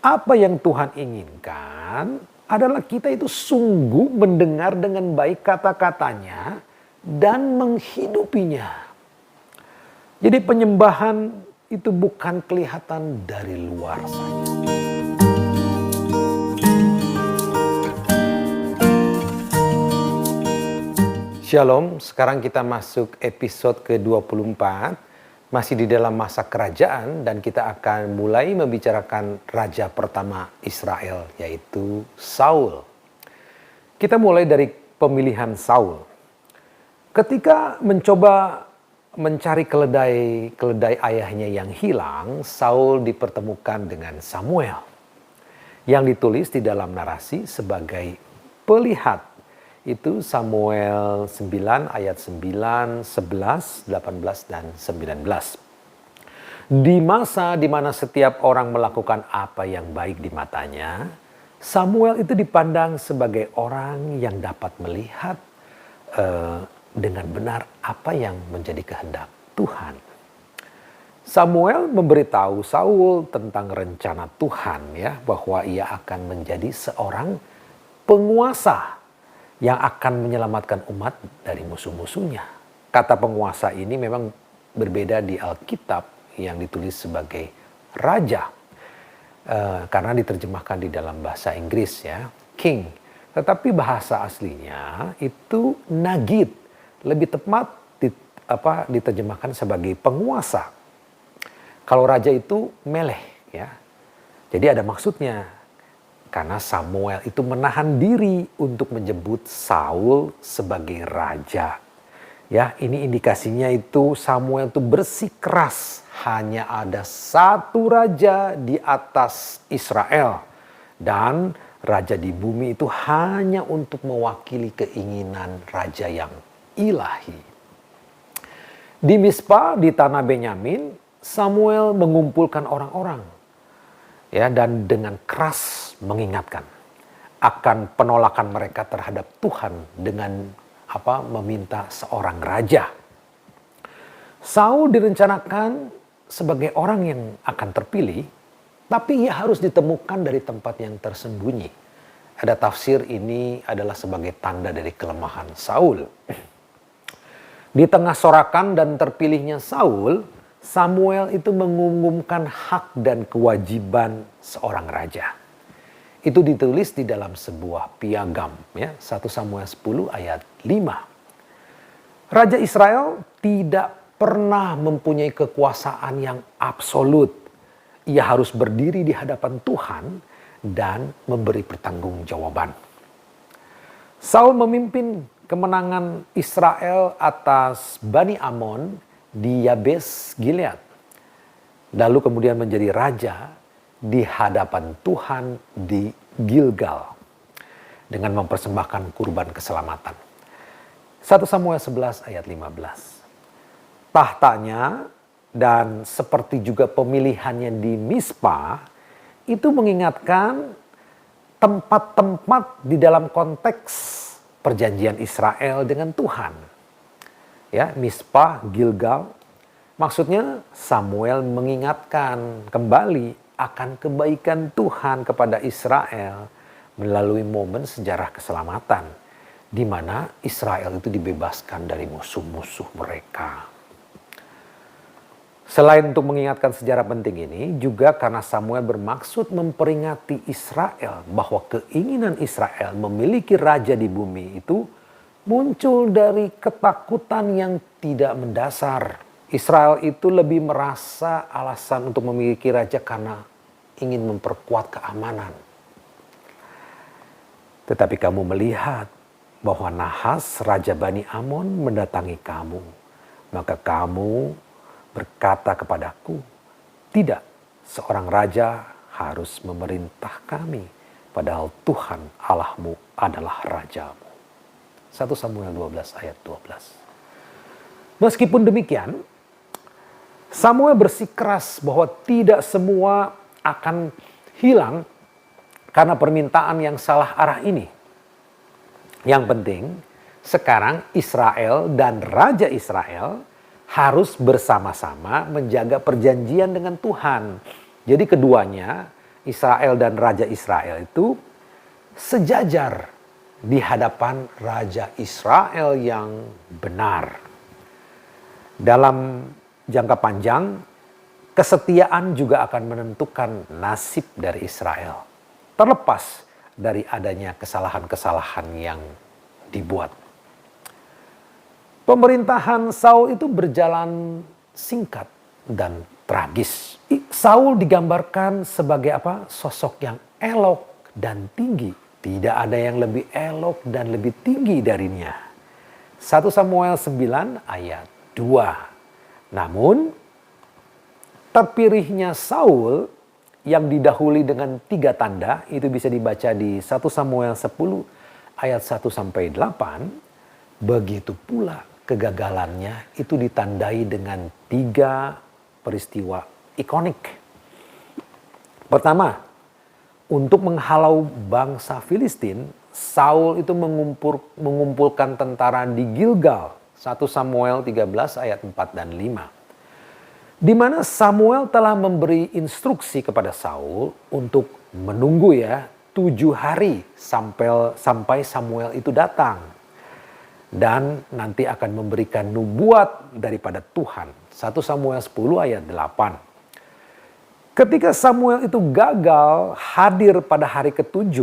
Apa yang Tuhan inginkan adalah kita itu sungguh mendengar dengan baik kata-katanya dan menghidupinya. Jadi penyembahan itu bukan kelihatan dari luar saja. Shalom, sekarang kita masuk episode ke-24, masih di dalam masa kerajaan dan kita akan mulai membicarakan raja pertama Israel, yaitu Saul. Kita mulai dari pemilihan Saul. Ketika mencoba mencari keledai ayahnya yang hilang, Saul dipertemukan dengan Samuel, yang ditulis di dalam narasi sebagai pelihat. Itu Samuel 9 ayat 9, 11, 18, dan 19. Di masa di mana setiap orang melakukan apa yang baik di matanya, Samuel itu dipandang sebagai orang yang dapat melihat dengan benar apa yang menjadi kehendak Tuhan. Samuel memberitahu Saul tentang rencana Tuhan, ya, bahwa ia akan menjadi seorang penguasa yang akan menyelamatkan umat dari musuh-musuhnya. Kata penguasa ini memang berbeda di Alkitab yang ditulis sebagai raja. Karena diterjemahkan di dalam bahasa Inggris, ya, king. Tetapi bahasa aslinya itu nagid. Lebih tepat diterjemahkan sebagai penguasa. Kalau raja itu meleh, ya. Jadi ada maksudnya. Karena Samuel itu menahan diri untuk menyebut Saul sebagai raja. Ya, ini indikasinya itu Samuel itu bersikeras hanya ada satu raja di atas Israel. Dan raja di bumi itu hanya untuk mewakili keinginan raja yang ilahi. Di Mispa di tanah Benyamin, Samuel mengumpulkan orang-orang. Ya, dan dengan keras mengingatkan akan penolakan mereka terhadap Tuhan dengan meminta seorang raja. Saul direncanakan sebagai orang yang akan terpilih, tapi ia harus ditemukan dari tempat yang tersembunyi. Ada tafsir ini adalah sebagai tanda dari kelemahan Saul. Di tengah sorakan dan terpilihnya Saul, Samuel itu mengumumkan hak dan kewajiban seorang raja. Itu ditulis di dalam sebuah piagam, ya, 1 Samuel 10 ayat 5. Raja Israel tidak pernah mempunyai kekuasaan yang absolut. Ia harus berdiri di hadapan Tuhan dan memberi pertanggungjawaban. Saul memimpin kemenangan Israel atas Bani Amon di Yabes Gilead. Lalu kemudian menjadi raja di hadapan Tuhan di Gilgal dengan mempersembahkan kurban keselamatan. 1 Samuel 11 ayat 15. Tahtanya dan seperti juga pemilihannya di Mispa itu mengingatkan tempat-tempat di dalam konteks perjanjian Israel dengan Tuhan. Ya, Mispa, Gilgal, maksudnya Samuel mengingatkan kembali akan kebaikan Tuhan kepada Israel melalui momen sejarah keselamatan, di mana Israel itu dibebaskan dari musuh-musuh mereka. Selain untuk mengingatkan sejarah penting ini, juga karena Samuel bermaksud memperingati Israel bahwa keinginan Israel memiliki raja di bumi itu muncul dari ketakutan yang tidak mendasar. Israel itu lebih merasa alasan untuk memiliki raja karena ingin memperkuat keamanan. Tetapi kamu melihat bahwa Nahas, raja Bani Amon, mendatangi kamu. Maka kamu berkata kepadaku, tidak, seorang raja harus memerintah kami, padahal Tuhan Allahmu adalah rajamu. 1 Samuel 12 ayat 12. Meskipun demikian, Samuel bersikeras bahwa tidak semua akan hilang karena permintaan yang salah arah ini. Yang penting, sekarang Israel dan Raja Israel harus bersama-sama menjaga perjanjian dengan Tuhan. Jadi keduanya Israel dan Raja Israel itu sejajar di hadapan Raja Israel yang benar. Dalam jangka panjang, kesetiaan juga akan menentukan nasib dari Israel. Terlepas dari adanya kesalahan-kesalahan yang dibuat. Pemerintahan Saul itu berjalan singkat dan tragis. Saul digambarkan sebagai sosok yang elok dan tinggi. Tidak ada yang lebih elok dan lebih tinggi darinya. 1 Samuel 9 ayat 2. Namun terpilihnya Saul yang didahului dengan 3 tanda, itu bisa dibaca di 1 Samuel 10 ayat 1 sampai 8. Begitu pula kegagalannya itu ditandai dengan 3 peristiwa ikonik. Pertama, untuk menghalau bangsa Filistin, Saul itu mengumpulkan tentara di Gilgal. 1 Samuel 13 ayat 4 dan 5. Di mana Samuel telah memberi instruksi kepada Saul untuk menunggu 7 hari sampai Samuel itu datang. Dan nanti akan memberikan nubuat daripada Tuhan. 1 Samuel 10 ayat 8. Ketika Samuel itu gagal hadir pada hari ke-7,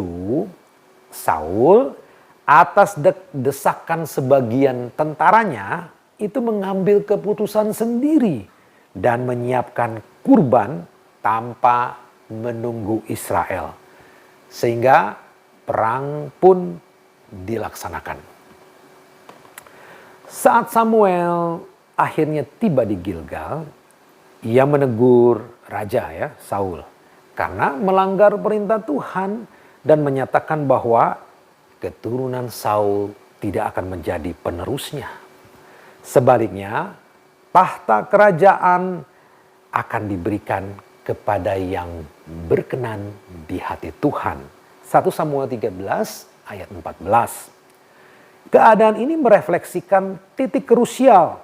Saul atas desakan sebagian tentaranya itu mengambil keputusan sendiri dan menyiapkan kurban tanpa menunggu Israel. Sehingga perang pun dilaksanakan. Saat Samuel akhirnya tiba di Gilgal, ia menegur raja Saul karena melanggar perintah Tuhan dan menyatakan bahwa keturunan Saul tidak akan menjadi penerusnya. Sebaliknya, tahta kerajaan akan diberikan kepada yang berkenan di hati Tuhan. 1 Samuel 13 ayat 14. Keadaan ini merefleksikan titik krusial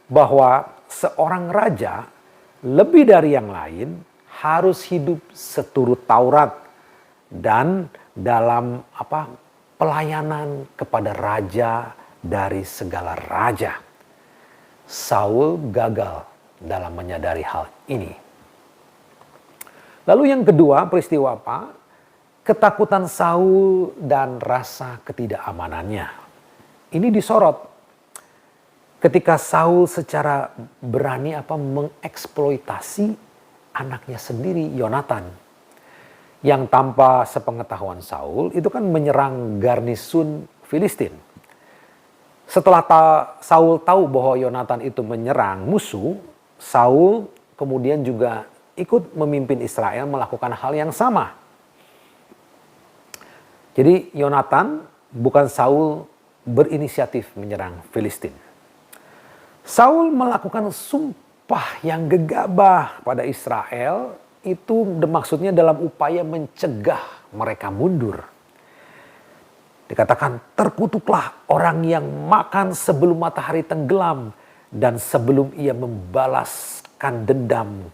bahwa seorang raja lebih dari yang lain harus hidup seturut Taurat dan dalam pelayanan kepada raja dari segala raja. Saul gagal dalam menyadari hal ini. Lalu yang kedua, peristiwa ketakutan Saul dan rasa ketidakamanannya. Ini disorot ketika Saul secara berani mengeksploitasi anaknya sendiri, Yonatan, yang tanpa sepengetahuan Saul itu kan menyerang garnisun Filistin. Setelah Saul tahu bahwa Yonatan itu menyerang musuh, Saul kemudian juga ikut memimpin Israel melakukan hal yang sama. Jadi Yonatan bukan Saul berinisiatif menyerang Filistin. Saul melakukan sumpah yang gegabah pada Israel, itu maksudnya dalam upaya mencegah mereka mundur. Dikatakan, terkutuklah orang yang makan sebelum matahari tenggelam dan sebelum ia membalaskan dendam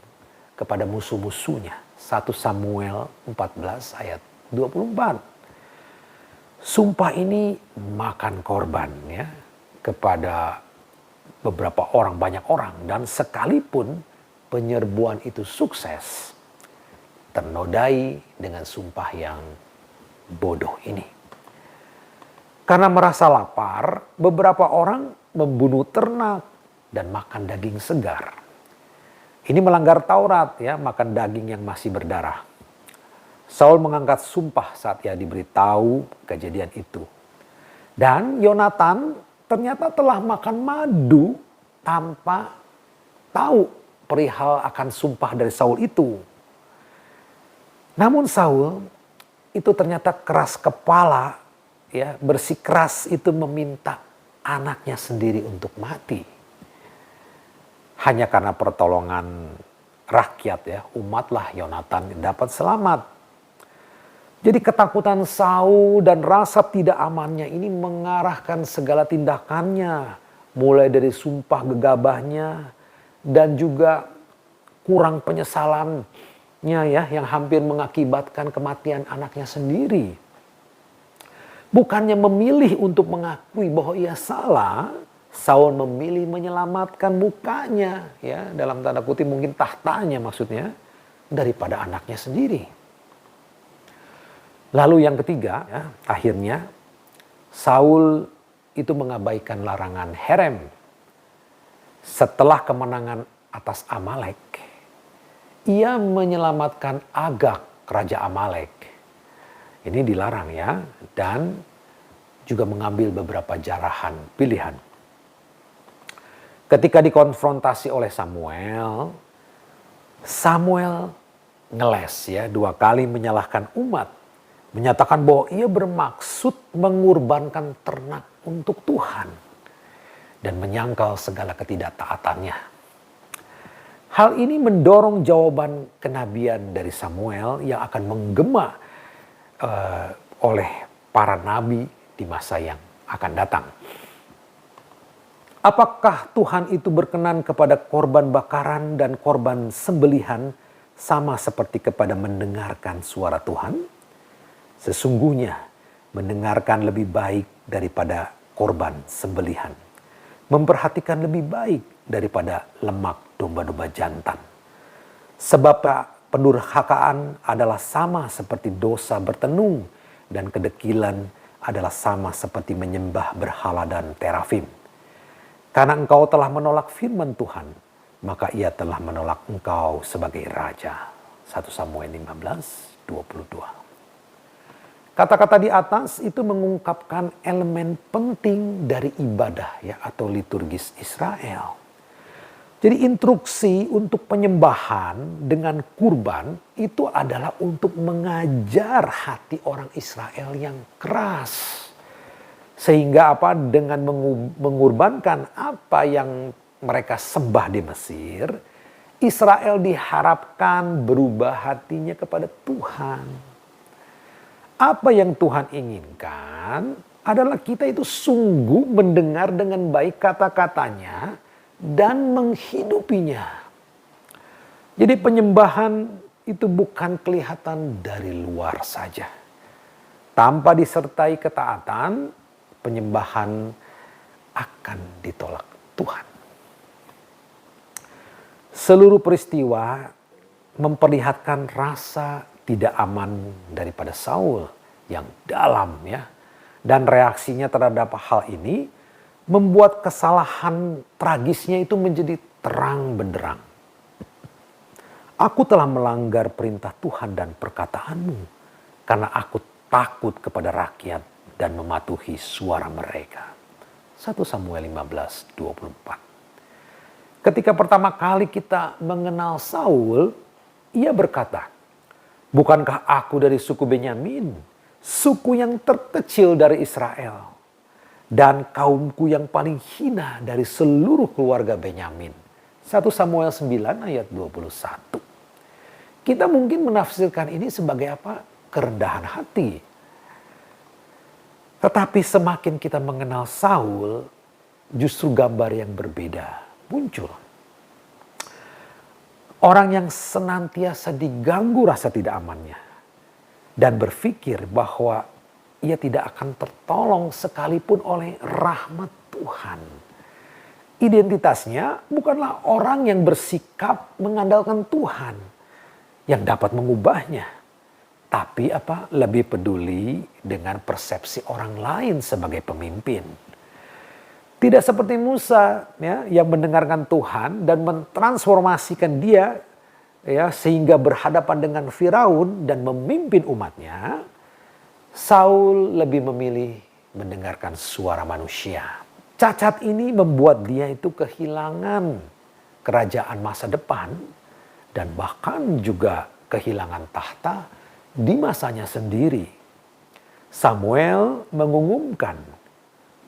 kepada musuh-musuhnya. 1 Samuel 14 ayat 24. Sumpah ini makan korban kepada beberapa orang, banyak orang. Dan sekalipun penyerbuan itu sukses, ternodai dengan sumpah yang bodoh ini. Karena merasa lapar, beberapa orang membunuh ternak dan makan daging segar. Ini melanggar Taurat makan daging yang masih berdarah. Saul mengangkat sumpah saat ia diberitahu kejadian itu. Dan Yonatan ternyata telah makan madu tanpa tahu perihal akan sumpah dari Saul itu. Namun Saul itu ternyata keras kepala, bersikeras itu meminta anaknya sendiri untuk mati. Hanya karena pertolongan rakyat umatlah Yonatan dapat selamat. Jadi ketakutan Saul dan rasa tidak amannya ini mengarahkan segala tindakannya. Mulai dari sumpah gegabahnya dan juga kurang penyesalan ya yang hampir mengakibatkan kematian anaknya sendiri. Bukannya memilih untuk mengakui bahwa ia salah, Saul memilih menyelamatkan mukanya, ya dalam tanda kutip mungkin tahtanya maksudnya, daripada anaknya sendiri. Lalu yang ketiga, ya, akhirnya Saul itu mengabaikan larangan Herem. Setelah kemenangan atas Amalek, ia menyelamatkan Agag, raja Amalek. Ini dilarang ya, dan juga mengambil beberapa jarahan pilihan. Ketika dikonfrontasi oleh Samuel, Samuel ngeles ya 2 kali menyalahkan umat, menyatakan bahwa ia bermaksud mengorbankan ternak untuk Tuhan dan menyangkal segala ketidaktaatannya. Hal ini mendorong jawaban kenabian dari Samuel yang akan menggema oleh para nabi di masa yang akan datang. Apakah Tuhan itu berkenan kepada korban bakaran dan korban sembelihan sama seperti kepada mendengarkan suara Tuhan? Sesungguhnya mendengarkan lebih baik daripada korban sembelihan. Memperhatikan lebih baik daripada lemak domba-domba jantan. Sebab pendurhakaan adalah sama seperti dosa bertenung, dan kedekilan adalah sama seperti menyembah berhala dan terafim. Karena engkau telah menolak firman Tuhan, maka ia telah menolak engkau sebagai raja. 1 Samuel 15:22. Kata-kata di atas itu mengungkapkan elemen penting dari ibadah ya atau liturgis Israel. Jadi instruksi untuk penyembahan dengan kurban itu adalah untuk mengajar hati orang Israel yang keras. Sehingga dengan mengorbankan apa yang mereka sembah di Mesir, Israel diharapkan berubah hatinya kepada Tuhan. Apa yang Tuhan inginkan adalah kita itu sungguh mendengar dengan baik kata-katanya dan menghidupinya. Jadi penyembahan itu bukan kelihatan dari luar saja. Tanpa disertai ketaatan, penyembahan akan ditolak Tuhan. Seluruh peristiwa memperlihatkan rasa tidak aman daripada Saul yang dalam ya. Dan reaksinya terhadap hal ini membuat kesalahan tragisnya itu menjadi terang benderang. Aku telah melanggar perintah Tuhan dan perkataanmu, karena aku takut kepada rakyat dan mematuhi suara mereka. 1 Samuel 15:24. Ketika pertama kali kita mengenal Saul, ia berkata, bukankah aku dari suku Benyamin, suku yang terkecil dari Israel, dan kaumku yang paling hina dari seluruh keluarga Benyamin. 1 Samuel 9 ayat 21. Kita mungkin menafsirkan ini sebagai apa? Kerendahan hati. Tetapi semakin kita mengenal Saul, justru gambar yang berbeda muncul. Orang yang senantiasa diganggu rasa tidak amannya dan berpikir bahwa ia tidak akan tertolong sekalipun oleh rahmat Tuhan. Identitasnya bukanlah orang yang bersikap mengandalkan Tuhan yang dapat mengubahnya, tapi lebih peduli dengan persepsi orang lain sebagai pemimpin. Tidak seperti Musa ya, yang mendengarkan Tuhan dan mentransformasikan dia ya, sehingga berhadapan dengan Firaun dan memimpin umatnya. Saul lebih memilih mendengarkan suara manusia. Cacat ini membuat dia itu kehilangan kerajaan masa depan dan bahkan juga kehilangan tahta di masanya sendiri. Samuel mengumumkan,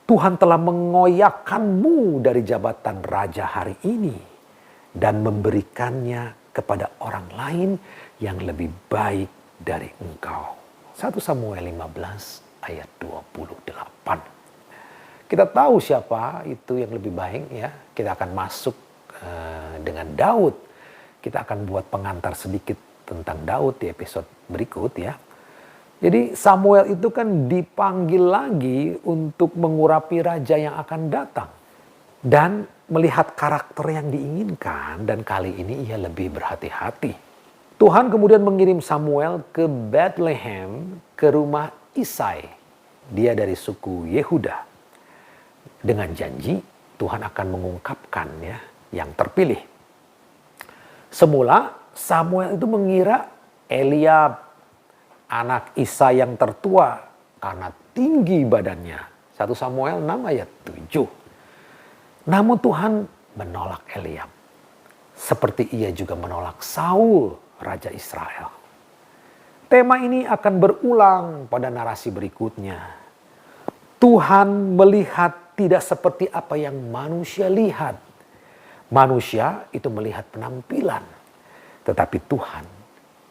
Tuhan telah mengoyakkanmu dari jabatan raja hari ini dan memberikannya kepada orang lain yang lebih baik dari engkau. 1 Samuel 15 ayat 28. Kita tahu siapa itu yang lebih baik ya. Kita akan masuk dengan Daud. Kita akan buat pengantar sedikit tentang Daud di episode berikut ya. Jadi Samuel itu kan dipanggil lagi untuk mengurapi raja yang akan datang. Dan melihat karakter yang diinginkan, dan kali ini ia lebih berhati-hati. Tuhan kemudian mengirim Samuel ke Bethlehem, ke rumah Isai. Dia dari suku Yehuda. Dengan janji Tuhan akan mengungkapkan ya yang terpilih. Semula Samuel itu mengira Eliab, anak Isai yang tertua, karena tinggi badannya. 1 Samuel 6 ayat 7. Namun Tuhan menolak Eliab. Seperti ia juga menolak Saul, Raja Israel. Tema ini akan berulang pada narasi berikutnya. Tuhan melihat tidak seperti apa yang manusia lihat. Manusia itu melihat penampilan. Tetapi Tuhan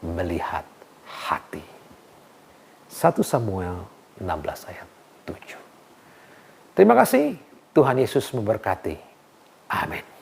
melihat hati. 1 Samuel 16 ayat 7. Terima kasih. Tuhan Yesus memberkati. Amin.